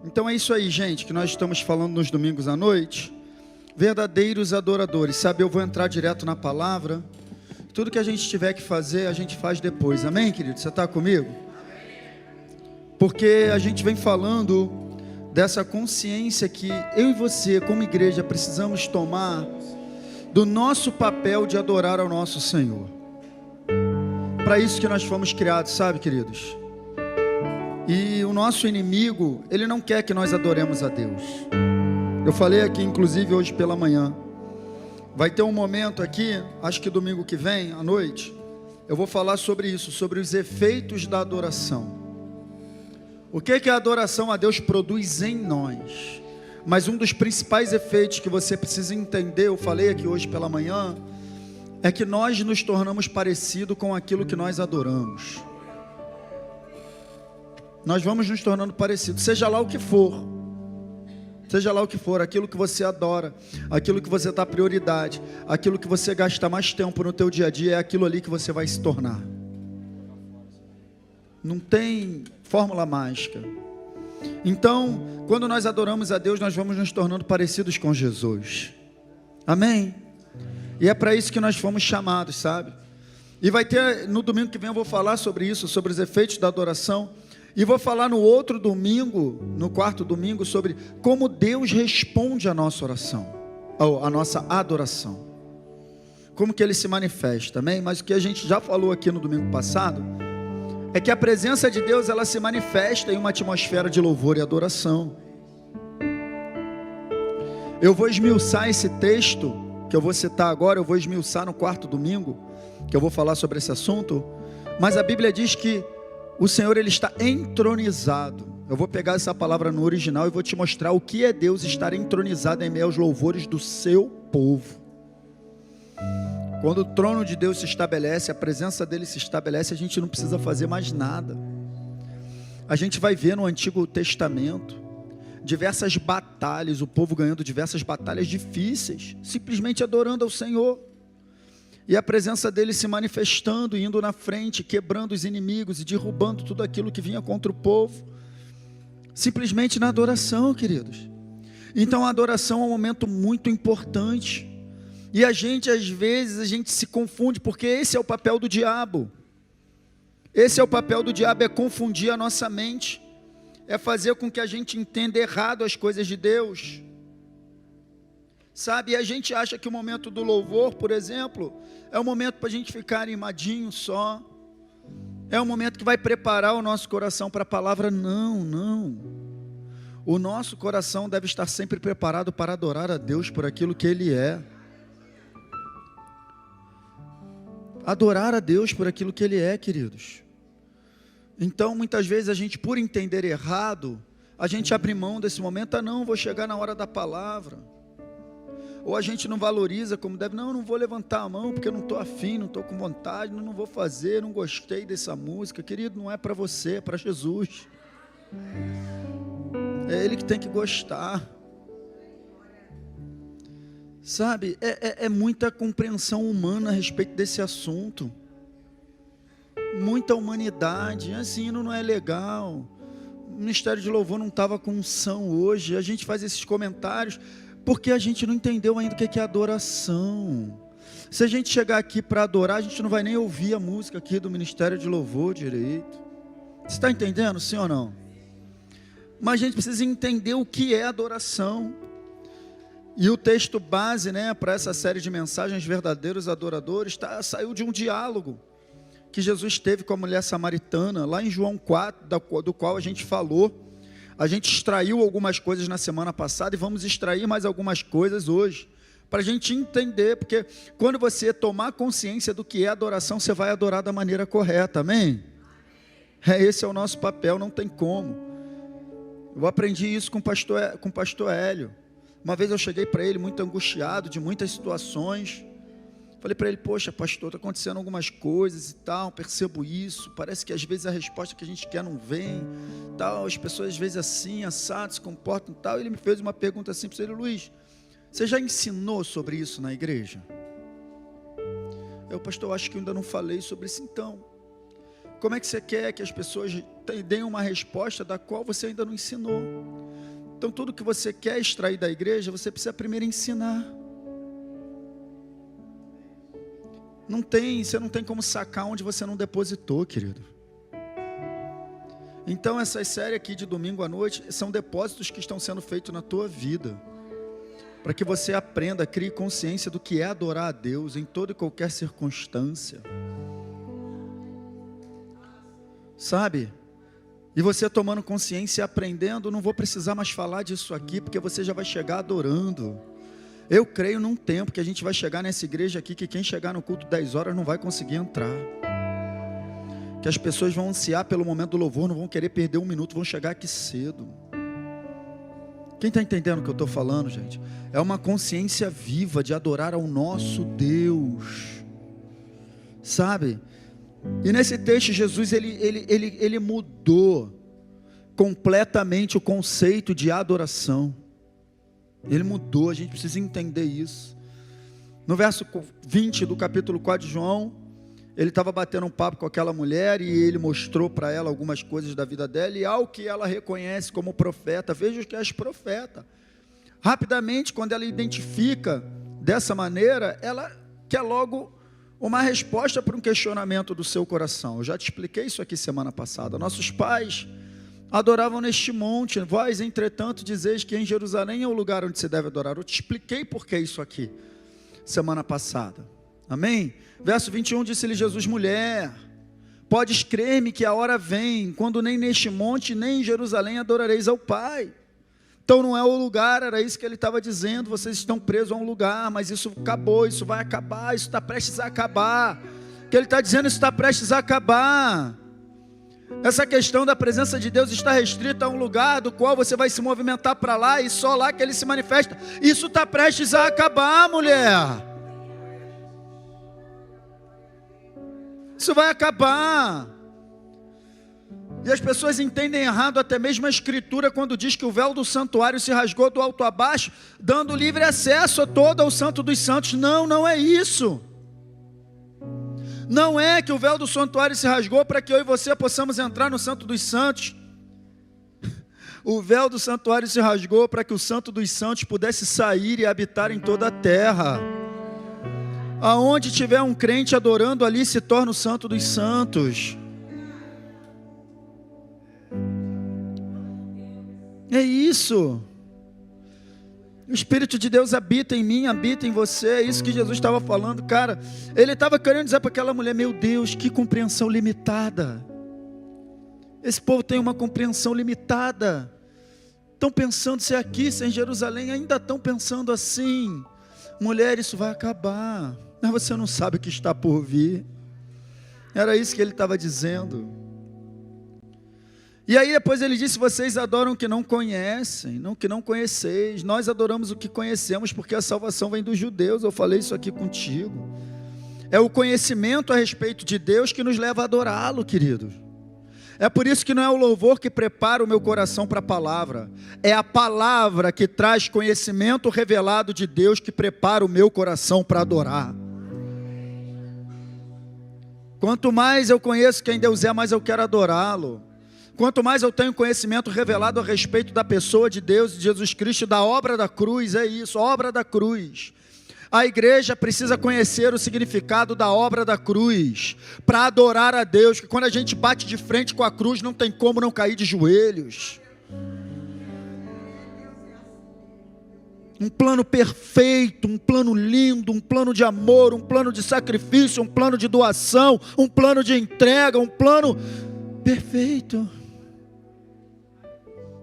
Então é isso aí, gente, que nós estamos falando nos domingos à noite. Verdadeiros adoradores. Sabe, eu vou entrar direto na palavra. Tudo que a gente tiver que fazer, a gente faz depois. Amém, querido? Você está comigo? Porque a gente vem falando dessa consciência que eu e você, como igreja, precisamos tomar do nosso papel de adorar ao nosso Senhor. Para isso que nós fomos criados, sabe, queridos? E o nosso inimigo, ele não quer que nós adoremos a Deus. Eu falei aqui, inclusive, hoje pela manhã. Vai ter um momento aqui, acho que domingo que vem, à noite, eu vou falar sobre isso, sobre os efeitos da adoração. O que a adoração a Deus produz em nós? Mas um dos principais efeitos que você precisa entender, eu falei aqui hoje pela manhã, é que nós nos tornamos parecidos com aquilo que nós adoramos. Nós vamos nos tornando parecidos, seja lá o que for. Seja lá o que for, aquilo que você adora, aquilo que você dá prioridade, aquilo que você gasta mais tempo no teu dia a dia, é aquilo ali que você vai se tornar. Não tem fórmula mágica. Então, quando nós adoramos a Deus, nós vamos nos tornando parecidos com Jesus. Amém? E é para isso que nós fomos chamados, sabe? E vai ter, no domingo que vem eu vou falar sobre isso, sobre os efeitos da adoração. E vou falar no outro domingo, no quarto domingo, sobre como Deus responde à nossa oração, à nossa adoração. Como que Ele se manifesta, amém? Mas o que a gente já falou aqui no domingo passado, é que a presença de Deus, ela se manifesta em uma atmosfera de louvor e adoração. Eu vou esmiuçar esse texto, que eu vou citar agora, eu vou esmiuçar no quarto domingo, que eu vou falar sobre esse assunto, mas a Bíblia diz que o Senhor, Ele está entronizado. Eu vou pegar essa palavra no original e vou te mostrar o que é Deus estar entronizado em meio aos louvores do seu povo. Quando o trono de Deus se estabelece, a presença dEle se estabelece, a gente não precisa fazer mais nada. A gente vai ver no Antigo Testamento diversas batalhas, o povo ganhando diversas batalhas difíceis, simplesmente adorando ao Senhor. E a presença dele se manifestando, indo na frente, quebrando os inimigos e derrubando tudo aquilo que vinha contra o povo. Simplesmente na adoração, queridos. Então a adoração é um momento muito importante. E a gente, às vezes, a gente se confunde, porque esse é o papel do diabo. Esse é o papel do diabo, é confundir a nossa mente. É fazer com que a gente entenda errado as coisas de Deus. Sabe, e a gente acha que o momento do louvor, por exemplo, é um momento para a gente ficar animadinho só. É um momento que vai preparar o nosso coração para a palavra. Não, não. O nosso coração deve estar sempre preparado para adorar a Deus por aquilo que Ele é. Adorar a Deus por aquilo que Ele é, queridos. Então, muitas vezes a gente, por entender errado, a gente abre mão desse momento. Ah, não, vou chegar na hora da palavra. Ou a gente não valoriza como deve. Não, eu não vou levantar a mão porque eu não estou afim, não estou com vontade, não vou fazer, não gostei dessa música. Querido, não é para você, é para Jesus. É Ele que tem que gostar. Sabe, é muita compreensão humana a respeito desse assunto. Muita humanidade. Assim, não é legal. O Ministério de Louvor não estava com unção hoje. A gente faz esses comentários porque a gente não entendeu ainda o que é adoração. Se a gente chegar aqui para adorar, a gente não vai nem ouvir a música aqui do Ministério de Louvor direito. Você está entendendo, sim ou não? Mas a gente precisa entender o que é adoração. E o texto base, para essa série de mensagens, verdadeiros adoradores, saiu de um diálogo que Jesus teve com a mulher samaritana, lá em João 4, do qual a gente falou. A gente extraiu algumas coisas na semana passada e vamos extrair mais algumas coisas hoje, para a gente entender, porque quando você tomar consciência do que é adoração, você vai adorar da maneira correta, amém? Esse é o nosso papel, não tem como. Eu aprendi isso com o pastor Hélio. Uma vez eu cheguei para ele muito angustiado de muitas situações. Falei para ele, poxa pastor, está acontecendo algumas coisas e tal, percebo isso, parece que às vezes a resposta que a gente quer não vem, tal, as pessoas às vezes assim, assado, se comportam e tal. Ele me fez uma pergunta assim para ele, Luiz, você já ensinou sobre isso na igreja? Eu, pastor, acho que eu ainda não falei sobre isso. Então, Como é que você quer que as pessoas deem uma resposta da qual você ainda não ensinou? Então tudo que você quer extrair da igreja, você precisa primeiro ensinar. Você não tem como sacar onde você não depositou, querido. Então essa série aqui de domingo à noite são depósitos que estão sendo feitos na tua vida, para que você aprenda, crie consciência do que é adorar a Deus em toda e qualquer circunstância. Sabe? E você tomando consciência e aprendendo, não vou precisar mais falar disso aqui, porque você já vai chegar adorando. Eu creio num tempo que a gente vai chegar nessa igreja aqui, que quem chegar no culto 10 horas não vai conseguir entrar. Que as pessoas vão ansiar pelo momento do louvor, não vão querer perder um minuto, vão chegar aqui cedo. Quem está entendendo o que eu estou falando, gente? É uma consciência viva de adorar ao nosso Deus. Sabe? E nesse texto, Jesus, ele mudou completamente o conceito de adoração. Ele mudou, a gente precisa entender isso. No verso 20 do capítulo 4 de João, ele estava batendo um papo com aquela mulher e ele mostrou para ela algumas coisas da vida dela, e ao que ela reconhece como profeta, veja que és profeta. Rapidamente, quando ela identifica dessa maneira, ela quer logo uma resposta para um questionamento do seu coração. Eu já te expliquei isso aqui semana passada. Nossos pais adoravam neste monte, vós, entretanto, dizeis que em Jerusalém é o lugar onde se deve adorar. Eu te expliquei por que isso aqui, semana passada. Amém? Verso 21, disse-lhe Jesus: mulher, podes crer-me que a hora vem, quando nem neste monte, nem em Jerusalém adorareis ao Pai. Então não é o lugar, era isso que ele estava dizendo, vocês estão presos a um lugar, mas isso acabou, isso vai acabar, isso está prestes a acabar. O que ele está dizendo, isso está prestes a acabar. Essa questão da presença de Deus está restrita a um lugar do qual você vai se movimentar para lá e só lá que ele se manifesta. Isso está prestes a acabar, mulher. Isso vai acabar. E as pessoas entendem errado até mesmo a escritura quando diz que o véu do santuário se rasgou do alto a baixo, dando livre acesso a todo o santo dos santos. Não, não é isso. Não é que o véu do santuário se rasgou para que eu e você possamos entrar no santo dos santos. O véu do santuário se rasgou para que o santo dos santos pudesse sair e habitar em toda a terra. Aonde tiver um crente adorando, ali se torna o santo dos santos. É isso. O Espírito de Deus habita em mim, habita em você. É isso que Jesus estava falando, cara. Ele estava querendo dizer para aquela mulher: meu Deus, que compreensão limitada. Esse povo tem uma compreensão limitada. Estão pensando se é aqui, se é em Jerusalém, ainda estão pensando assim. Mulher, isso vai acabar. Mas você não sabe o que está por vir. Era isso que ele estava dizendo. E aí depois ele disse: vocês adoram o que não conhecem, não que não conheceis. Nós adoramos o que conhecemos, porque a salvação vem dos judeus. Eu falei isso aqui contigo. É o conhecimento a respeito de Deus que nos leva a adorá-lo, queridos. É por isso que não é o louvor que prepara o meu coração para a palavra. É a palavra que traz conhecimento revelado de Deus que prepara o meu coração para adorar. Quanto mais eu conheço quem Deus é, mais eu quero adorá-lo. Quanto mais eu tenho conhecimento revelado a respeito da pessoa de Deus, de Jesus Cristo, da obra da cruz, é isso, obra da cruz. A igreja precisa conhecer o significado da obra da cruz, para adorar a Deus, que quando a gente bate de frente com a cruz, não tem como não cair de joelhos. Um plano perfeito, um plano lindo, um plano de amor, um plano de sacrifício, um plano de doação, um plano de entrega, um plano perfeito.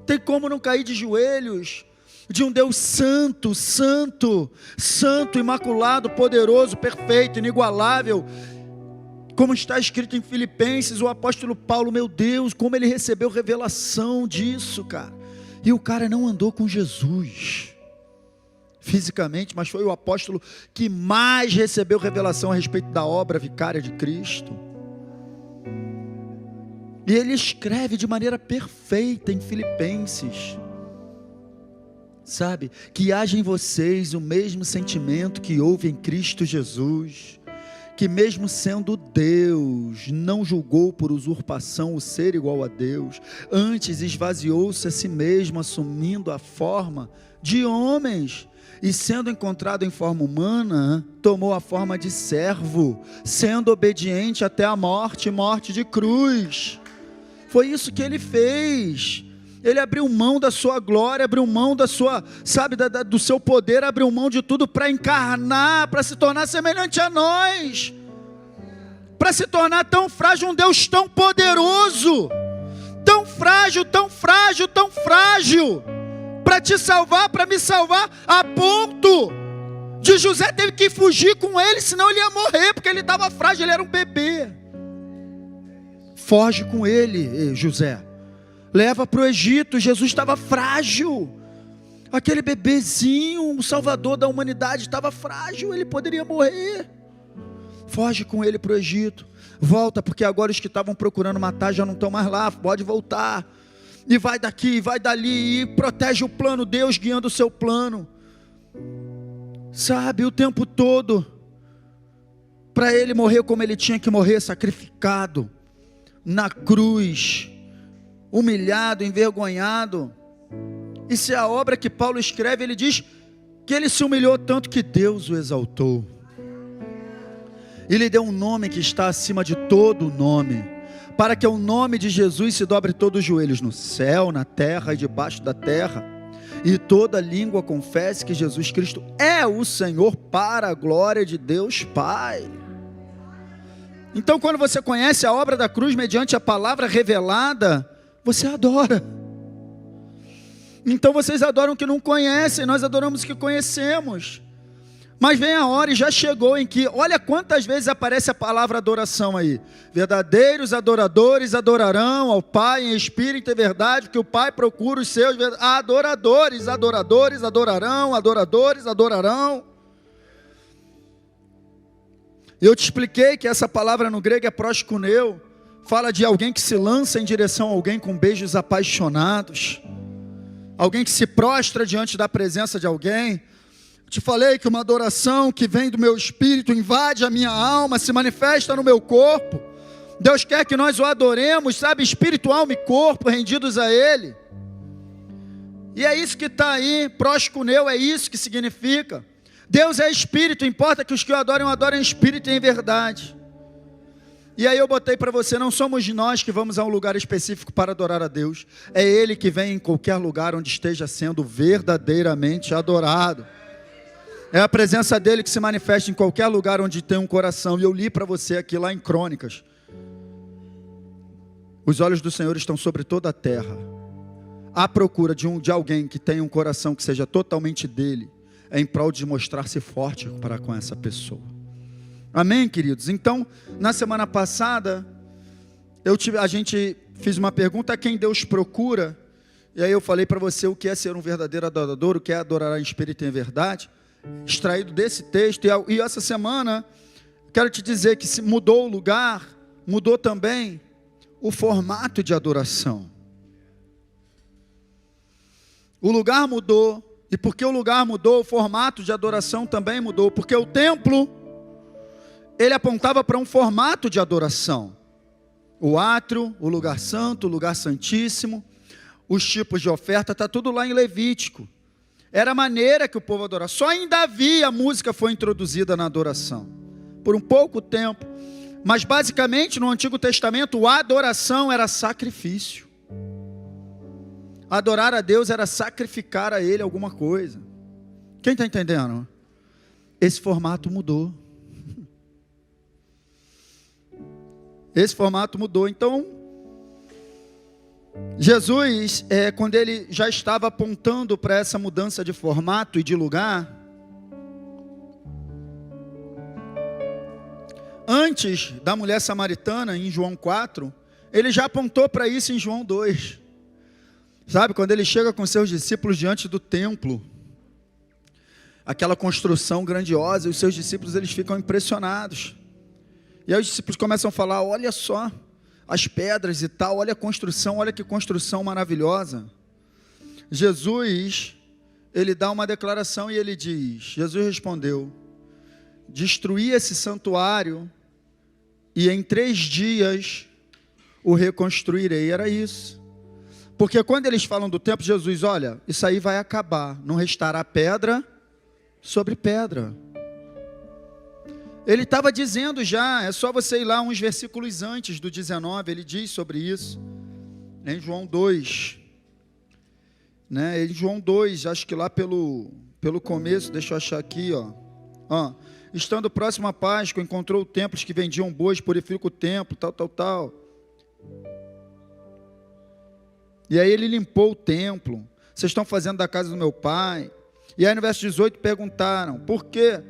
Tem como não cair de joelhos de um Deus santo, santo, santo, imaculado, poderoso, perfeito, inigualável. Como está escrito em Filipenses, o apóstolo Paulo, meu Deus, como ele recebeu revelação disso, cara. E o cara não andou com Jesus fisicamente, mas foi o apóstolo que mais recebeu revelação a respeito da obra vicária de Cristo. E ele escreve de maneira perfeita em Filipenses, sabe, que haja em vocês o mesmo sentimento que houve em Cristo Jesus, que mesmo sendo Deus, não julgou por usurpação o ser igual a Deus, antes esvaziou-se a si mesmo, assumindo a forma de homens, e sendo encontrado em forma humana, tomou a forma de servo, sendo obediente até a morte, morte de cruz. Foi isso que ele fez. Ele abriu mão da sua glória, abriu mão da sua, do seu poder, abriu mão de tudo para encarnar, para se tornar semelhante a nós, para se tornar tão frágil, um Deus tão poderoso, tão frágil, tão frágil, tão frágil, para te salvar, para me salvar, a ponto de José teve que fugir com ele, senão ele ia morrer, porque ele estava frágil, ele era um bebê. Foge com ele, José. Leva para o Egito. Jesus estava frágil, aquele bebezinho, o salvador da humanidade, estava frágil, ele poderia morrer. Foge com ele para o Egito, volta, porque agora os que estavam procurando matar já não estão mais lá, pode voltar, e vai daqui, vai dali, e protege o plano, Deus guiando o seu plano, o tempo todo, para ele morrer como ele tinha que morrer, sacrificado, na cruz, humilhado, envergonhado. Isso é a obra que Paulo escreve. Ele diz que ele se humilhou tanto que Deus o exaltou, e lhe deu um nome que está acima de todo nome, para que o nome de Jesus se dobre todos os joelhos, no céu, na terra e debaixo da terra, e toda língua confesse que Jesus Cristo é o Senhor, para a glória de Deus Pai. Então, quando você conhece a obra da cruz mediante a palavra revelada, você adora. Então vocês adoram o que não conhecem, nós adoramos o que conhecemos. Mas vem a hora, e já chegou, em que, olha quantas vezes aparece a palavra adoração aí. Verdadeiros adoradores adorarão ao Pai em espírito e verdade, porque o Pai procura os seus adoradores. Adoradores adorarão, adoradores adorarão. Eu te expliquei que essa palavra no grego é proskuneo, fala de alguém que se lança em direção a alguém com beijos apaixonados, alguém que se prostra diante da presença de alguém. Te falei que uma adoração que vem do meu espírito, invade a minha alma, se manifesta no meu corpo. Deus quer que nós o adoremos, espírito, alma e corpo, rendidos a Ele. E é isso que está aí, proskuneo, é isso que significa. Deus é espírito, importa que os que o adorem em espírito e em verdade. E aí eu botei para você, não somos nós que vamos a um lugar específico para adorar a Deus, é Ele que vem em qualquer lugar onde esteja sendo verdadeiramente adorado. É a presença dEle que se manifesta em qualquer lugar onde tem um coração. E eu li para você aqui lá em Crônicas, os olhos do Senhor estão sobre toda a terra, à procura de alguém que tenha um coração que seja totalmente dEle, em prol de mostrar-se forte para com essa pessoa. Amém, queridos? Então, na semana passada, a gente fez uma pergunta a quem Deus procura, e aí eu falei para você o que é ser um verdadeiro adorador, o que é adorar em espírito e em verdade, extraído desse texto. E essa semana, quero te dizer que se mudou o lugar, mudou também o formato de adoração. O lugar mudou, e porque o lugar mudou, o formato de adoração também mudou, porque o templo, ele apontava para um formato de adoração. O átrio, o lugar santo, o lugar santíssimo, os tipos de oferta, está tudo lá em Levítico. Era a maneira que o povo adorava. Só em Davi a música foi introduzida na adoração, por um pouco tempo. Mas basicamente no Antigo Testamento a adoração era sacrifício. Adorar a Deus era sacrificar a Ele alguma coisa. Quem está entendendo? Esse formato mudou. Esse formato mudou. Então, Jesus, quando ele já estava apontando para essa mudança de formato e de lugar, antes da mulher samaritana, em João 4, ele já apontou para isso em João 2. Quando ele chega com seus discípulos diante do templo, aquela construção grandiosa, e os seus discípulos eles ficam impressionados. E aí os discípulos começam a falar: olha só as pedras e tal, olha a construção, olha que construção maravilhosa. Jesus, ele dá uma declaração e ele diz, Jesus respondeu: destruir esse santuário e em 3 dias o reconstruirei. Era isso. Porque quando eles falam do templo, Jesus, olha, isso aí vai acabar, não restará pedra sobre pedra. Ele estava dizendo já, é só você ir lá uns versículos antes do 19, ele diz sobre isso, em João 2, né? Em João 2, acho que lá pelo começo, deixa eu achar aqui, ó, estando próximo à Páscoa, encontrou templos que vendiam bois, purifica o templo, tal. E aí ele limpou o templo. Vocês estão fazendo da casa do meu pai. E aí no verso 18 perguntaram, por quê?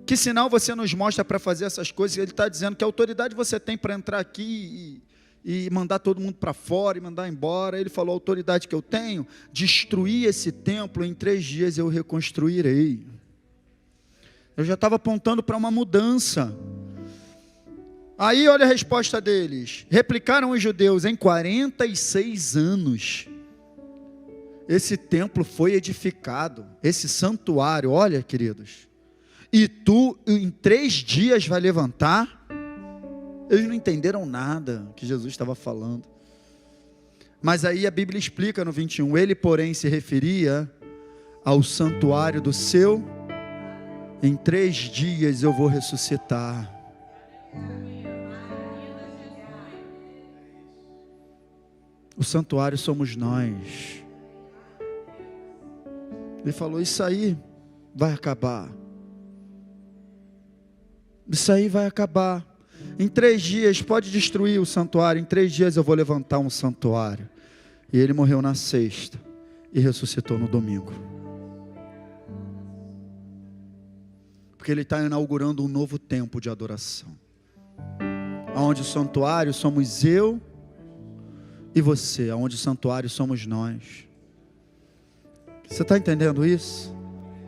Que sinal você nos mostra para fazer essas coisas? Ele está dizendo que autoridade você tem para entrar aqui e mandar todo mundo para fora e mandar embora. Ele falou, a autoridade que eu tenho, destruir esse templo, em 3 dias eu reconstruirei. Eu já estava apontando para uma mudança. Aí olha a resposta deles. Replicaram os judeus, em 46 anos, esse templo foi edificado, esse santuário, olha queridos, e tu em 3 dias vai levantar? Eles não entenderam nada que Jesus estava falando. Mas aí a Bíblia explica no 21, ele porém se referia ao santuário do seu, em 3 dias eu vou ressuscitar. O santuário somos nós. Ele falou, isso aí vai acabar. Isso aí vai acabar. Em 3 dias, pode destruir o santuário. Em 3 dias eu vou levantar um santuário. E ele morreu na sexta e ressuscitou no domingo. Porque ele está inaugurando um novo tempo de adoração. Onde o santuário somos eu e você, aonde o santuário somos nós. Você está entendendo isso?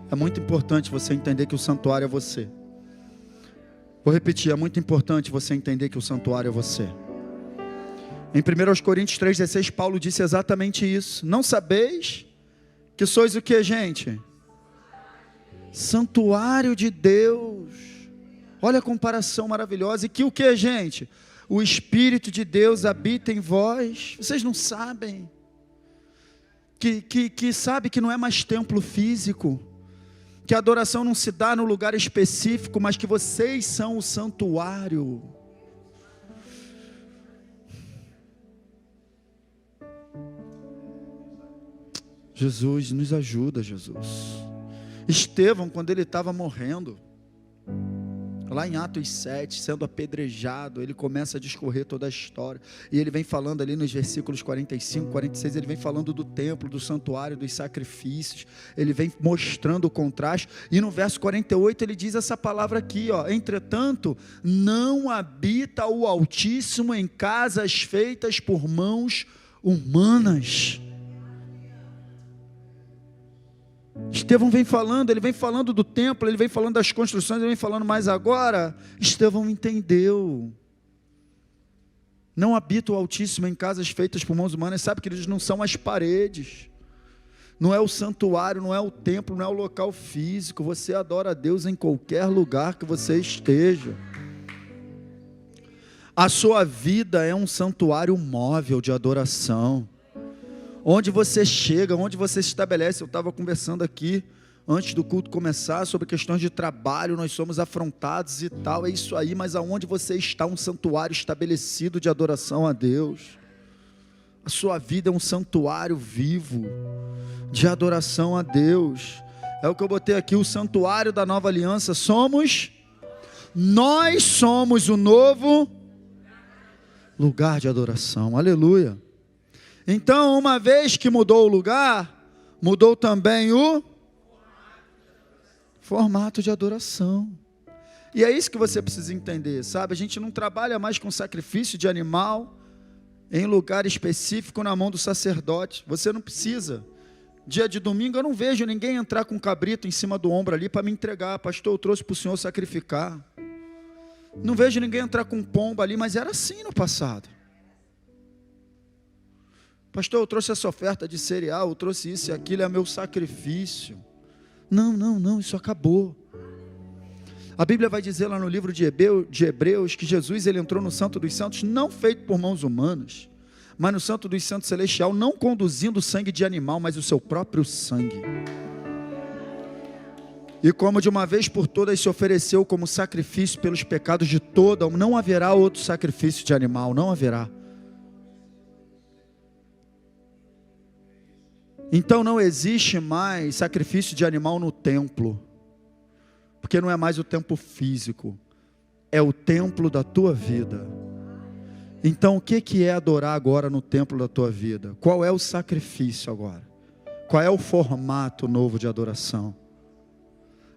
É muito importante você entender que o santuário é você. Vou repetir, é muito importante você entender que o santuário é você. Em 1 Coríntios 3,16, Paulo disse exatamente isso. Não sabeis que sois o que, gente? Santuário de Deus. Olha a comparação maravilhosa. E que o que, gente? O Espírito de Deus habita em vós. Vocês não sabem? Que sabe que não é mais templo físico. Que a adoração não se dá no lugar específico, mas que vocês são o santuário. Jesus, nos ajuda, Jesus. Estevão, quando ele estava morrendo, lá em Atos 7, sendo apedrejado, ele começa a discorrer toda a história, e ele vem falando ali nos versículos 45, 46, ele vem falando do templo, do santuário, dos sacrifícios, ele vem mostrando o contraste, e no verso 48 ele diz essa palavra aqui, ó, entretanto, não habita o Altíssimo em casas feitas por mãos humanas. Estevão vem falando, ele vem falando do templo, ele vem falando das construções, ele vem falando, mas agora, Estevão entendeu. Não habita o Altíssimo em casas feitas por mãos humanas, sabe que eles não são as paredes, não é o santuário, não é o templo, não é o local físico, você adora a Deus em qualquer lugar que você esteja. A sua vida é um santuário móvel de adoração. Onde você chega, onde você se estabelece. Eu estava conversando aqui, antes do culto começar, sobre questões de trabalho, nós somos afrontados e tal, é isso aí, mas aonde você está, um santuário estabelecido de adoração a Deus. A sua vida é um santuário vivo, de adoração a Deus. É o que eu botei aqui, o santuário da nova aliança, nós somos o novo lugar de adoração, aleluia. Então, uma vez que mudou o lugar, mudou também o formato de adoração. E é isso que você precisa entender, sabe? A gente não trabalha mais com sacrifício de animal em lugar específico na mão do sacerdote. Você não precisa. Dia de domingo eu não vejo ninguém entrar com um cabrito em cima do ombro ali para me entregar. Pastor, eu trouxe para o senhor sacrificar. Não vejo ninguém entrar com um pombo ali, mas era assim no passado. Pastor, eu trouxe essa oferta de cereal, eu trouxe isso e aquilo, é meu sacrifício. Não, isso acabou. A Bíblia vai dizer lá no livro de Hebreus que Jesus ele entrou no Santo dos Santos não feito por mãos humanas, mas no Santo dos Santos celestial, não conduzindo o sangue de animal, mas o seu próprio sangue. E como de uma vez por todas se ofereceu como sacrifício pelos pecados de toda, não haverá outro sacrifício de animal, não haverá. Então não existe mais sacrifício de animal no templo, porque não é mais o templo físico, é o templo da tua vida. Então o que é adorar agora no templo da tua vida? Qual é o sacrifício agora? Qual é o formato novo de adoração?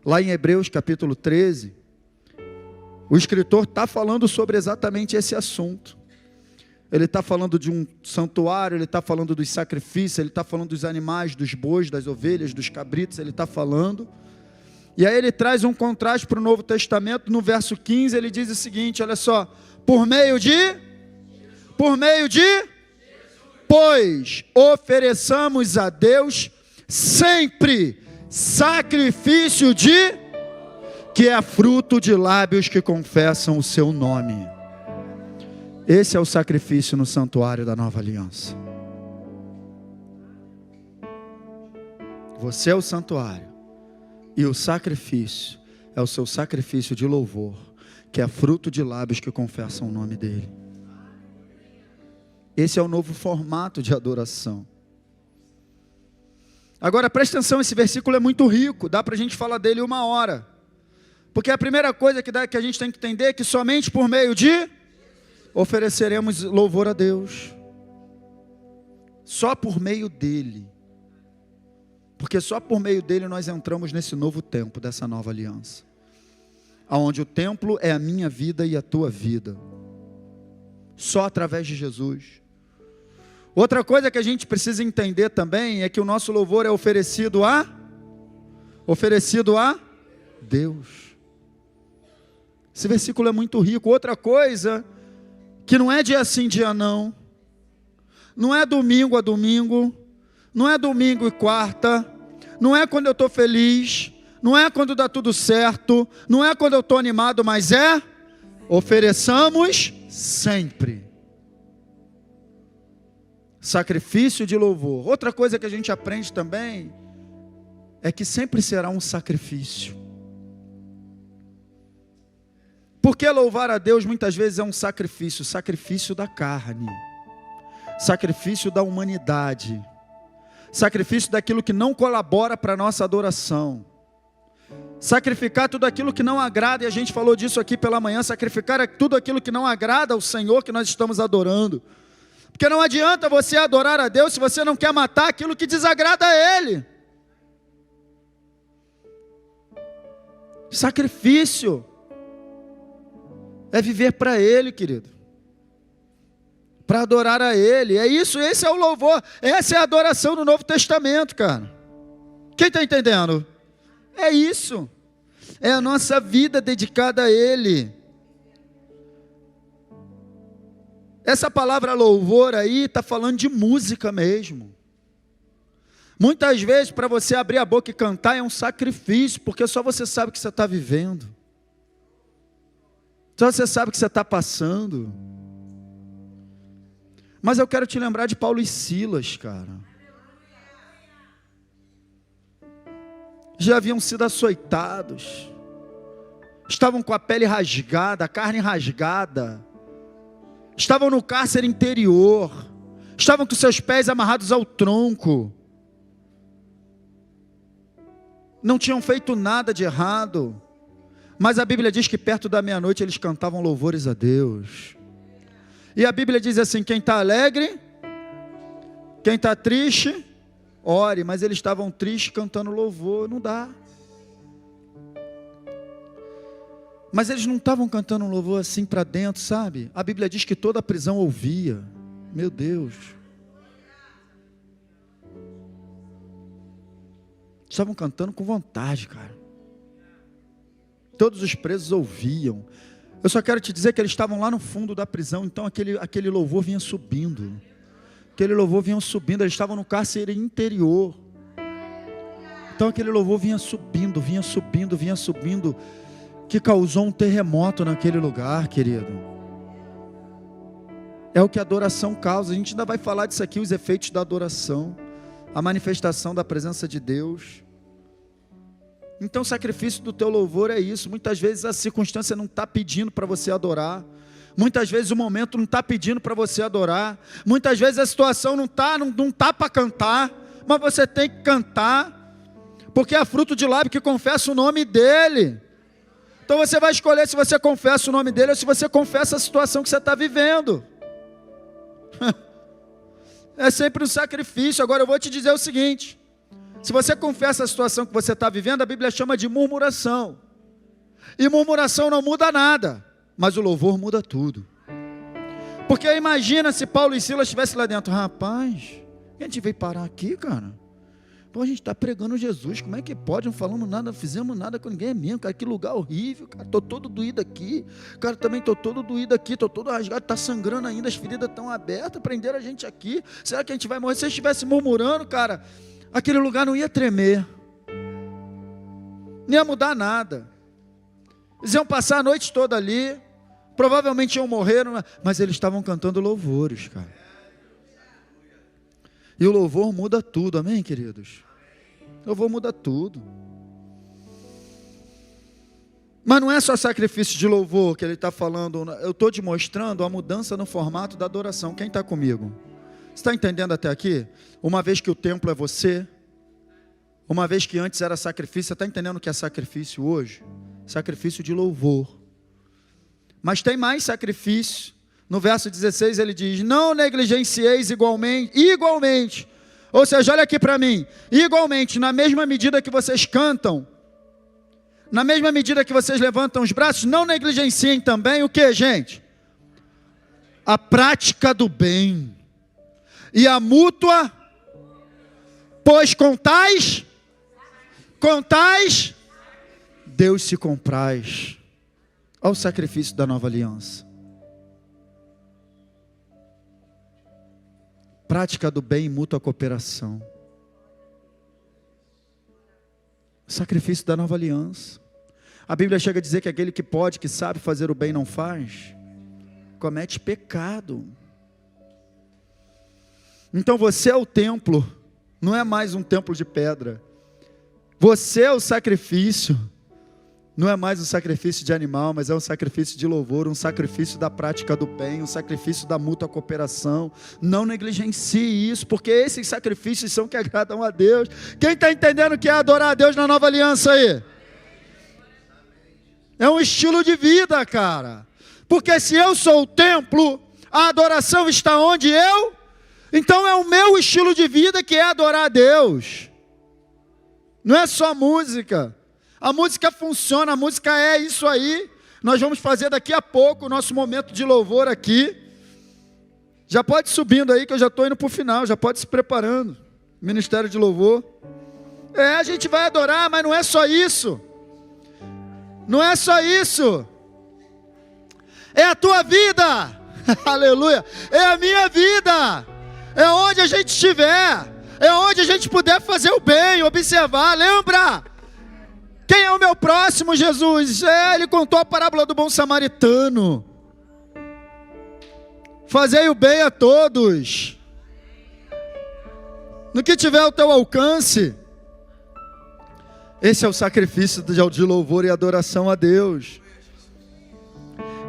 Lá em Hebreus capítulo 13, o escritor está falando sobre exatamente esse assunto. Ele está falando de um santuário, ele está falando dos sacrifícios, ele está falando dos animais, dos bois, das ovelhas, dos cabritos, ele está falando. E aí ele traz um contraste para o Novo Testamento, no verso 15 ele diz o seguinte, olha só, pois ofereçamos a Deus sempre sacrifício que é fruto de lábios que confessam o seu nome. Esse é o sacrifício no santuário da nova aliança. Você é o santuário, e o sacrifício é o seu sacrifício de louvor, que é fruto de lábios que confessam o nome dele. Esse é o novo formato de adoração. Agora presta atenção, esse versículo é muito rico, dá para a gente falar dele 1 hora. Porque a primeira coisa que a gente tem que entender é que somente por meio de ofereceremos louvor a Deus. Só por meio dele. Porque só por meio dele nós entramos nesse novo tempo, dessa nova aliança. Onde o templo é a minha vida e a tua vida. Só através de Jesus. Outra coisa que a gente precisa entender também é que o nosso louvor é oferecido a Deus. Esse versículo é muito rico. Outra coisa que não é dia sim, dia não. Não é domingo a domingo. Não é domingo e quarta. Não é quando eu estou feliz. Não é quando dá tudo certo. Não é quando eu estou animado, mas é ofereçamos sempre. Sacrifício de louvor. Outra coisa que a gente aprende também é que sempre será um sacrifício. Porque louvar a Deus muitas vezes é um sacrifício, sacrifício da carne, sacrifício da humanidade, sacrifício daquilo que não colabora para a nossa adoração, sacrificar tudo aquilo que não agrada, e a gente falou disso aqui pela manhã, sacrificar tudo aquilo que não agrada ao Senhor que nós estamos adorando, porque não adianta você adorar a Deus se você não quer matar aquilo que desagrada a Ele. Sacrifício é viver para Ele, querido, para adorar a Ele, é isso, esse é o louvor, essa é a adoração do Novo Testamento, cara. Quem está entendendo? É isso, é a nossa vida dedicada a Ele. Essa palavra louvor aí está falando de música mesmo. Muitas vezes para você abrir a boca e cantar é um sacrifício, porque só você sabe o que você está vivendo. Só você sabe o que você está passando. Mas eu quero te lembrar de Paulo e Silas, cara. Já haviam sido açoitados. Estavam com a pele rasgada, a carne rasgada. Estavam no cárcere interior. Estavam com seus pés amarrados ao tronco. Não tinham feito nada de errado. Mas a Bíblia diz que perto da meia-noite eles cantavam louvores a Deus. E a Bíblia diz assim, quem está alegre, quem está triste, ore. Mas eles estavam tristes cantando louvor, não dá. Mas eles não estavam cantando um louvor assim para dentro, sabe? A Bíblia diz que toda a prisão ouvia. Meu Deus. Estavam cantando com vontade, cara. Todos os presos ouviam. Eu só quero te dizer que eles estavam lá no fundo da prisão, então aquele louvor vinha subindo. Aquele louvor vinha subindo, eles estavam no cárcere interior. Então aquele louvor vinha subindo, vinha subindo, vinha subindo. que causou um terremoto naquele lugar, querido. É o que a adoração causa. A gente ainda vai falar disso aqui, os efeitos da adoração, a manifestação da presença de Deus. Então o sacrifício do teu louvor é isso. Muitas vezes a circunstância não está pedindo para você adorar. Muitas vezes o momento não está pedindo para você adorar. Muitas vezes a situação não tá para cantar. Mas você tem que cantar. Porque é fruto de lábio que confessa o nome dEle. Então você vai escolher se você confessa o nome dEle ou se você confessa a situação que você está vivendo. É sempre um sacrifício. Agora eu vou te dizer o seguinte: se você confessa a situação que você está vivendo, a Bíblia chama de murmuração. E murmuração não muda nada, mas o louvor muda tudo. Porque imagina se Paulo e Silas estivessem lá dentro. Rapaz, a gente veio parar aqui, cara. Pô, a gente está pregando Jesus, como é que pode? Não falamos nada, não fizemos nada com ninguém mesmo, cara, que lugar horrível, cara, estou todo doído aqui, cara, também estou todo doído aqui, estou todo rasgado, está sangrando ainda, as feridas estão abertas, prenderam a gente aqui, será que a gente vai morrer? Se eu estivesse murmurando, cara, aquele lugar não ia tremer, não ia mudar nada, eles iam passar a noite toda ali, provavelmente iam morrer, mas eles estavam cantando louvores, cara. E o louvor muda tudo, amém, queridos? O louvor muda tudo. Mas não é só sacrifício de louvor que ele está falando. Eu estou te mostrando a mudança no formato da adoração. Quem está comigo? Você está entendendo até aqui? Uma vez que o templo é você, uma vez que antes era sacrifício, você está entendendo o que é sacrifício hoje? Sacrifício de louvor. Mas tem mais sacrifício. No verso 16 ele diz: não negligencieis igualmente, ou seja, olha aqui para mim, igualmente, na mesma medida que vocês cantam, na mesma medida que vocês levantam os braços, não negligenciem também o que, gente? A prática do bem, e a mútua, pois contais, Deus se compraz. Olha o sacrifício da nova aliança. Prática do bem e mútua cooperação. Sacrifício da nova aliança. A Bíblia chega a dizer que aquele que pode, que sabe fazer o bem não faz, comete pecado. Então você é o templo, não é mais um templo de pedra. Você é o sacrifício. Não é mais um sacrifício de animal, mas é um sacrifício de louvor, um sacrifício da prática do bem, um sacrifício da mútua cooperação. Não negligencie isso, porque esses sacrifícios são que agradam a Deus. Quem está entendendo o que é adorar a Deus na nova aliança aí? É um estilo de vida, cara. Porque se eu sou o templo, a adoração está onde eu? Então é o meu estilo de vida que é adorar a Deus. Não é só música. A música funciona, a música é isso aí. Nós vamos fazer daqui a pouco o nosso momento de louvor aqui. Já pode ir subindo aí que eu já estou indo para o final, já pode ir se preparando. Ministério de louvor. A gente vai adorar, mas não é só isso. Não é só isso. É a tua vida. Aleluia. É a minha vida. É onde a gente estiver. É onde a gente puder fazer o bem, observar, lembra? Quem é o meu próximo, Jesus? Ele contou a parábola do bom samaritano. Fazei o bem a todos, no que tiver ao teu alcance. Esse é o sacrifício de louvor e adoração a Deus.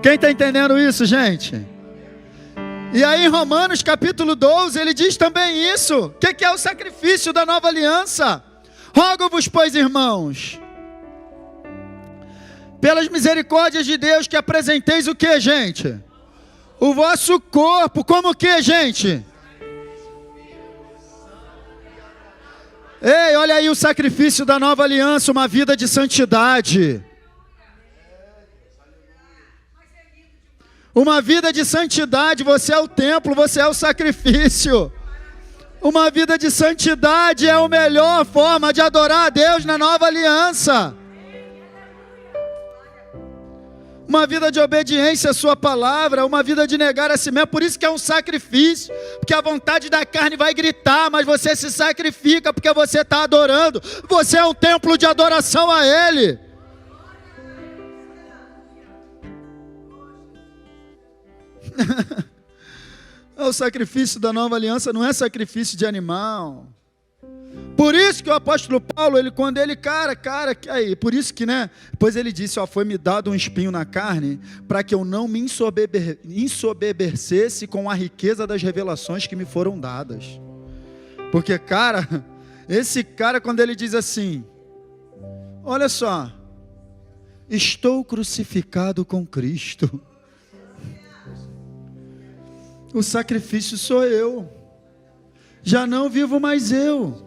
Quem está entendendo isso, gente? E aí em Romanos capítulo 12, ele diz também isso. O que é o sacrifício da nova aliança? Rogo-vos, pois, irmãos, pelas misericórdias de Deus, que apresenteis o que, gente? O vosso corpo, como o que, gente? Ei, olha aí o sacrifício da nova aliança, uma vida de santidade. Uma vida de santidade, você é o templo, você é o sacrifício. Uma vida de santidade é a melhor forma de adorar a Deus na nova aliança. Uma vida de obediência à sua palavra, uma vida de negar a si mesmo, por isso que é um sacrifício, porque a vontade da carne vai gritar, mas você se sacrifica porque você está adorando, você é um templo de adoração a Ele. O sacrifício da nova aliança não é sacrifício de animal. Por isso que o apóstolo Paulo, quando ele, aí, por isso que, depois ele disse, foi-me dado um espinho na carne, para que eu não me ensoberbecesse com a riqueza das revelações que me foram dadas. Porque, esse cara, quando ele diz assim, olha só, estou crucificado com Cristo. O sacrifício sou eu. Já não vivo mais eu,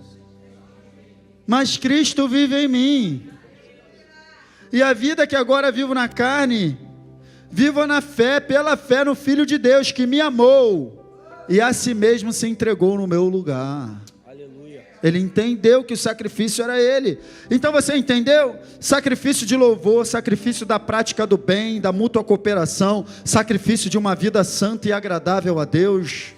mas Cristo vive em mim. E a vida que agora vivo na carne, vivo na fé, pela fé no Filho de Deus, que me amou e a si mesmo se entregou no meu lugar. Aleluia. Ele entendeu que o sacrifício era ele. Então você entendeu? Sacrifício de louvor, sacrifício da prática do bem, da mútua cooperação, sacrifício de uma vida santa e agradável a Deus.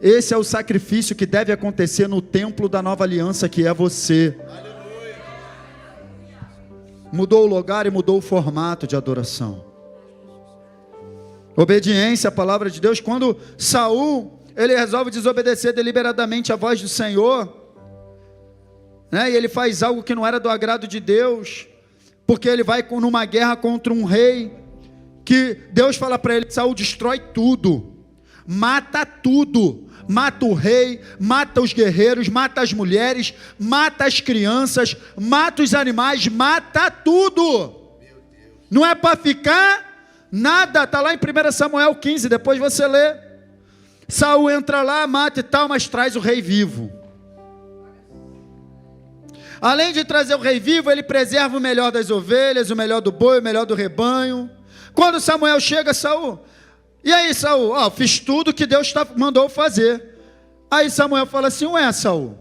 Esse é o sacrifício que deve acontecer no templo da nova aliança, que é você. Aleluia. Mudou o lugar e mudou o formato de adoração. Obediência à palavra de Deus. Quando Saul, ele resolve desobedecer deliberadamente a voz do Senhor, e ele faz algo que não era do agrado de Deus, porque ele vai numa guerra contra um rei, que Deus fala para ele, Saul, destrói tudo, mata tudo, mata o rei, mata os guerreiros, mata as mulheres, mata as crianças, mata os animais, mata tudo. Não é para ficar nada. Está lá em 1 Samuel 15, depois você lê. Saul entra lá, mata e tal, mas traz o rei vivo. Além de trazer o rei vivo, ele preserva o melhor das ovelhas, o melhor do boi, o melhor do rebanho. Quando Samuel chega, Saul, e aí, Saul, fiz tudo que Deus mandou fazer. Aí Samuel fala assim, Saul,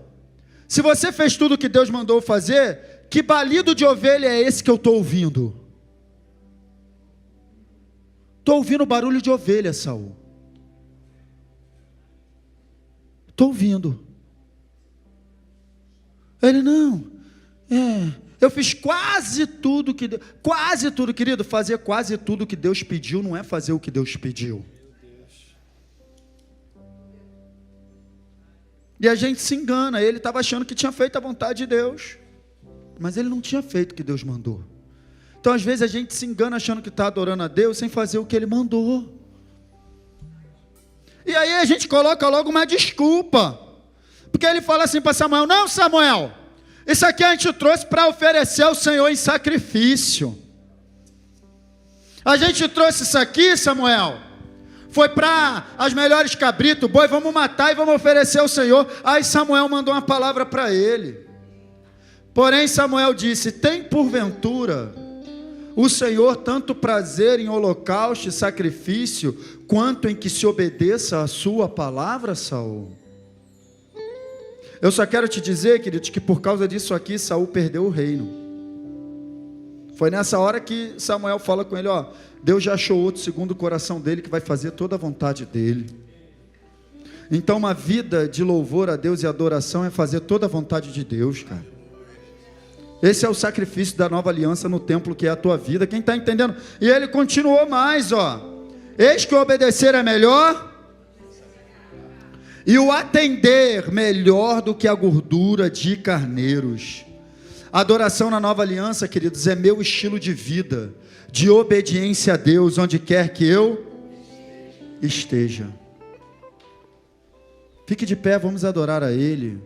se você fez tudo que Deus mandou fazer, que balido de ovelha é esse que eu estou ouvindo? Estou ouvindo barulho de ovelha, Saul. Estou ouvindo. Ele, não, eu fiz quase tudo que Deus, quase tudo, querido, fazer quase tudo que Deus pediu, não é fazer o que Deus pediu. E a gente se engana, ele estava achando que tinha feito a vontade de Deus, mas ele não tinha feito o que Deus mandou. Então às vezes a gente se engana achando que está adorando a Deus, sem fazer o que Ele mandou. E aí a gente coloca logo uma desculpa, porque ele fala assim para Samuel, não, Samuel, isso aqui a gente trouxe para oferecer ao Senhor em sacrifício. A gente trouxe isso aqui, Samuel, foi para as melhores cabritos, boi, vamos matar e vamos oferecer ao Senhor. Aí Samuel mandou uma palavra para ele. Porém Samuel disse, tem porventura o Senhor tanto prazer em holocausto e sacrifício, quanto em que se obedeça a sua palavra, Saul? Eu só quero te dizer, queridos, que por causa disso aqui, Saul perdeu o reino. Foi nessa hora que Samuel fala com ele, Deus já achou outro segundo o coração dele, que vai fazer toda a vontade dele. Então uma vida de louvor a Deus e adoração é fazer toda a vontade de Deus, cara. Esse é o sacrifício da nova aliança no templo, que é a tua vida. Quem está entendendo? E ele continuou mais, eis que o obedecer é melhor, e o atender melhor do que a gordura de carneiros. A adoração na nova aliança, queridos, é meu estilo de vida, de obediência a Deus, onde quer que eu esteja. Fique de pé, vamos adorar a Ele.